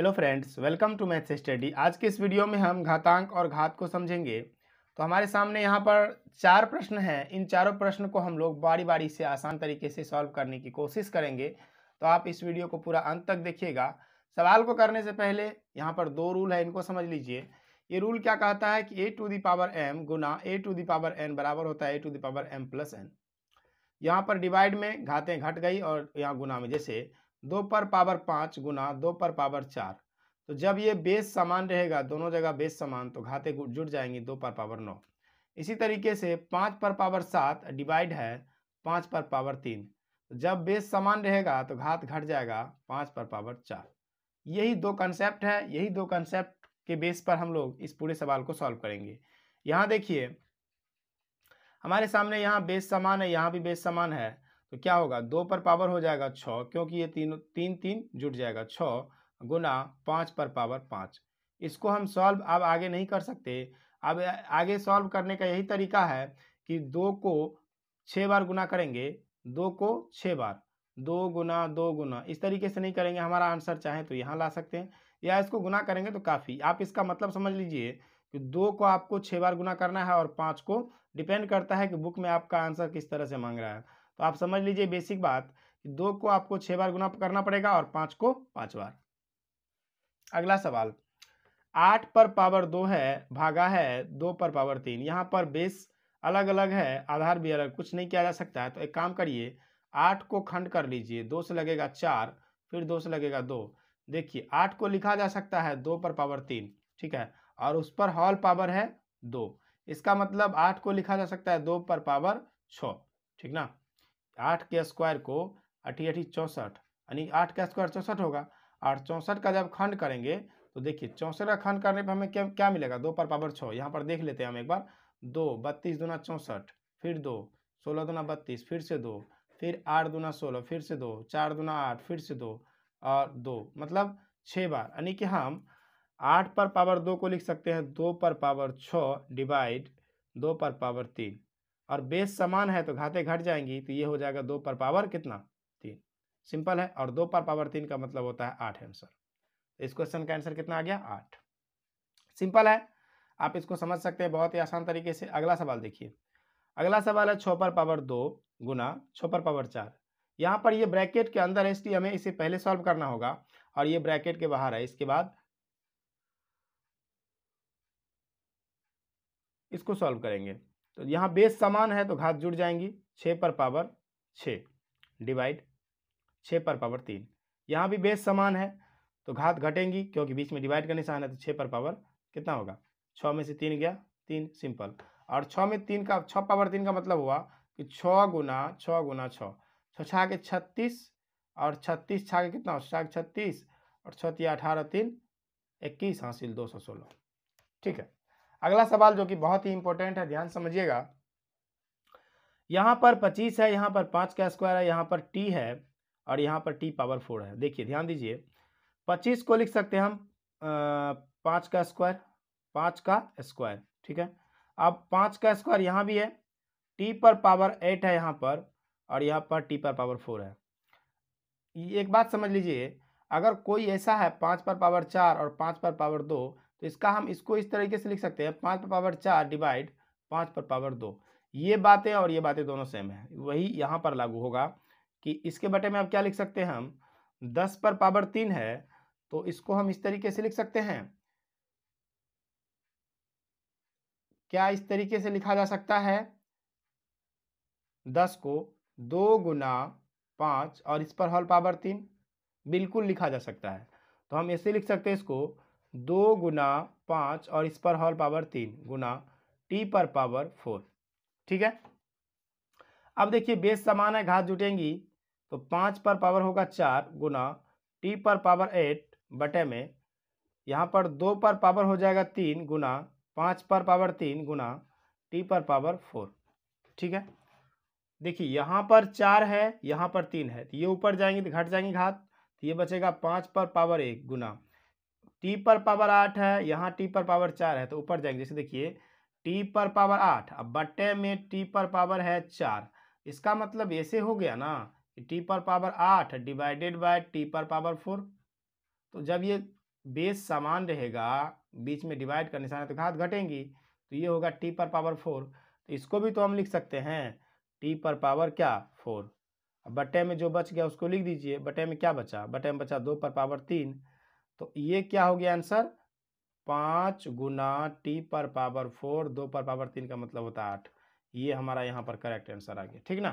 Hello friends, welcome to maths study. आज के इस वीडियो में हम घातांक और घात को समझेंगे। तो हमारे सामने यहाँ पर 4 प्रश्न हैं। इन चारों प्रश्न को हम लोग बारी बारी से आसान तरीके से सॉल्व करने की कोशिश करेंगे। तो आप इस वीडियो को पूरा अंत तक देखिएगा। सवाल को करने से पहले यहाँ पर 2 रूल है, इनको समझ लीजिए। ये रूल क्या कहता है कि a to the power m गुना a to the power n बराबर होता है a to the power m plus n। यहाँ पर डिवाइड में घातें घट गई और यहाँ गुना में, जैसे 2 पर पावर 5 गुना 2 पर पावर 4। तो जब ये बेस समान रहेगा, दोनों जगह बेस समान, तो घातें जुड़ जाएंगी 2 पर पावर 9। इसी तरीके से 5 पर पावर 7 डिवाइड है 5 पर पावर 3। तो जब बेस समान रहेगा तो घात घट जाएगा 5 पर पावर 4। यही 2 कंसेप्ट है, यही 2 कंसेप्ट के बेस पर हम लोग इस पूरे सवाल को सॉल्व करेंगे। यहाँ देखिए हमारे सामने यहाँ बेस समान है, यहाँ भी बेस समान है। तो क्या होगा, 2 पर पावर हो जाएगा 6, क्योंकि ये तीन जुट जाएगा 6 गुना 5 पर पावर 5। इसको हम सॉल्व अब आगे नहीं कर सकते। अब आगे सॉल्व करने का यही तरीका है कि 2 को 6 बार गुना करेंगे, 2 को 6 बार, 2 गुना 2 गुना, इस तरीके से नहीं करेंगे। हमारा आंसर चाहे तो यहाँ ला सकते हैं या इसको गुना करेंगे तो काफ़ी। आप इसका मतलब समझ लीजिए कि 2 को आपको 6 बार गुना करना है और 5 को, डिपेंड करता है कि बुक में आपका आंसर किस तरह से मांग रहा है। तो आप समझ लीजिए बेसिक बात, 2 को आपको 6 बार गुना करना पड़ेगा और 5 को 5 बार। अगला सवाल, 8 पर पावर 2 है भागा है 2 पर पावर 3। यहाँ पर बेस अलग अलग है, आधार भी अलग, कुछ नहीं किया जा सकता है। तो एक काम करिए, 8 को खंड कर लीजिए, 2 से लगेगा 4, फिर 2 से लगेगा 2। देखिए 8 को लिखा जा सकता है 2 पर पावर 3, ठीक है, और उस पर होल पावर है 2। इसका मतलब 8 को लिखा जा सकता है 2 पर पावर 6, ठीक ना। 8 के स्क्वायर को 8 64, यानी 8 का स्क्वायर 64 होगा। और 64 का जब खंड करेंगे तो देखिए 64 का खंड करने पर हमें क्या क्या मिलेगा, 2 पर पावर 6। यहाँ पर देख लेते हैं हम एक बार, 2 32 दूना 64, फिर 2 16 दूना 32, फिर से 2, फिर 8 दूना 16, फिर से 2, 4 दूना 8, फिर से 2 और 2, मतलब 6 बार। यानी कि हम 8 पर पावर 2 को लिख सकते हैं 2 पर पावर 6 डिवाइड 2 पर पावर 3। और बेस समान है तो घातें घट जाएंगी, तो ये हो जाएगा 2 पर पावर कितना, 3। सिंपल है। और 2 पर पावर 3 का मतलब होता है 8 आंसर। इस क्वेश्चन का आंसर कितना आ गया, 8। सिंपल है, आप इसको समझ सकते हैं बहुत ही आसान तरीके से। अगला सवाल देखिए, अगला सवाल है 6 पर पावर 2 गुना 6 पर पावर 4। यहाँ पर ये ब्रैकेट के अंदर है, इसलिए हमें इसे पहले सॉल्व करना होगा, और ये ब्रैकेट के बाहर है। इसके बाद इसको सॉल्व करेंगे। तो यहाँ बेस समान है तो घात जुड़ जाएंगी, 6 पर पावर 6 डिवाइड 6 पर पावर 3। यहाँ भी बेस समान है तो घात घटेंगी, क्योंकि बीच में डिवाइड का निशान है। तो 6 पर पावर कितना होगा, 6 में से 3 गया 3, सिंपल। और 6 में 3 का 6 पावर 3 का मतलब हुआ कि 6 गुना 6 गुना 6, 6 छा के 36, और 36 छा के कितना, 36, और 6 18 3 21, हासिल 216। ठीक है। अगला सवाल जो कि बहुत ही इंपॉर्टेंट है, ध्यान समझिएगा। यहाँ पर 25 है, यहाँ पर 5 का स्क्वायर है, यहाँ पर t है, और यहाँ पर t पावर 4 है। देखिए ध्यान दीजिए, 25 को लिख सकते हैं हम 5 का स्क्वायर, 5 का स्क्वायर, ठीक है। अब 5 का स्क्वायर यहाँ भी है, t पर पावर 8 है यहाँ पर, और यहाँ पर t पर पावर 4 है। एक बात समझ लीजिए, अगर कोई ऐसा है 5 पर पावर 4 और 5 पर पावर 2, तो इसका हम इसको इस तरीके से लिख सकते हैं, 5 पर पावर 4 डिवाइड 5 पर पावर 2। ये बातें और ये बातें दोनों सेम है, वही यहाँ पर लागू होगा कि इसके बटे में अब क्या लिख सकते हैं हम, 10 पर पावर 3 है, तो इसको हम इस तरीके से लिख सकते हैं। क्या इस तरीके से लिखा जा सकता है, 10 को 2 गुना 5 और इस पर होल पावर 3, बिल्कुल लिखा जा सकता है। तो हम ऐसे लिख सकते हैं इसको, 2 गुना 5 और इस पर होल पावर 3 गुना t पर पावर 4, ठीक है। अब देखिए बेस समान है, घात जुटेंगी, तो 5 पर पावर होगा 4 गुना t पर पावर 8 बटे में, यहाँ पर 2 पर पावर हो जाएगा 3 गुना 5 पर पावर 3 गुना t पर पावर 4, ठीक है। देखिए यहाँ पर 4 है, यहाँ पर 3 है, तो ये ऊपर जाएंगे तो घट जाएंगी घात, तो ये बचेगा 5 पर पावर 1 गुना t पर पावर 8 है, यहाँ t पर पावर 4 है, तो ऊपर जाएंगे। जैसे देखिए t पर पावर 8 अब बटे में t पर पावर है 4, इसका मतलब ऐसे हो गया ना कि t पर पावर 8 डिवाइडेड बाय t पर पावर 4। तो जब ये बेस समान रहेगा, बीच में डिवाइड का निशान है तो घात घटेंगी, तो ये होगा टी पर पावर 4। तो इसको भी तो हम लिख सकते हैं टी पर पावर क्या 4। अब बटे में जो बच गया उसको लिख दीजिए, बटे में क्या बचा, बटे में बचा 2 पर पावर 3। तो ये क्या हो गया आंसर, 5 गुना टी पर पावर 4, 2 पर पावर 3 का मतलब होता है 8। ये हमारा यहाँ पर करेक्ट आंसर आ गया, ठीक ना।